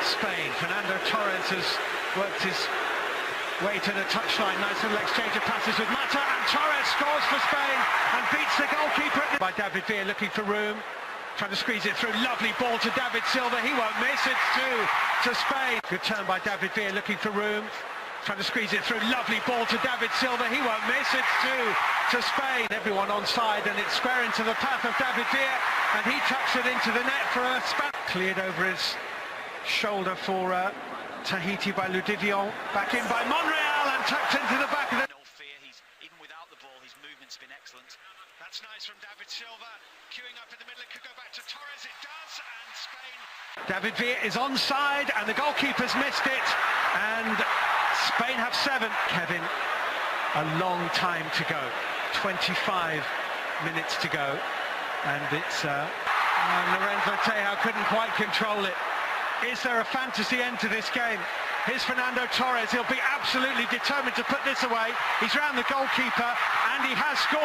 Spain. Fernando Torres has worked his way to the touchline. Nice little exchange of passes with Mata, and Torres scores for Spain and beats the goalkeeper. By David Villa, looking for room, trying to squeeze it through. Lovely ball to David Silva. He won't miss. It's two to Spain. Good turn by David Villa, looking for room, trying to squeeze it through. Lovely ball to David Silva. He won't miss. It's two to Spain. Everyone onside, and it's square into the path of David Villa, and he tucks it into the net for a span. Cleared over his shoulder for Tahiti by Ludivion. Back in by Monreal and tucked into the back of the... No fear, he's even without the ball, his movement's been excellent. That's nice from David Silva. Queuing up in the middle, it could go back to Torres. It does, and Spain... David Villa is onside, and the goalkeeper's missed it, and Spain have 7. Kevin, a long time to go. 25 minutes to go, and it's... Lorenzo Tejo couldn't quite control it. Is there a fantasy end to this game? Here's Fernando Torres. He'll be absolutely determined to put this away. He's round the goalkeeper, and he has scored.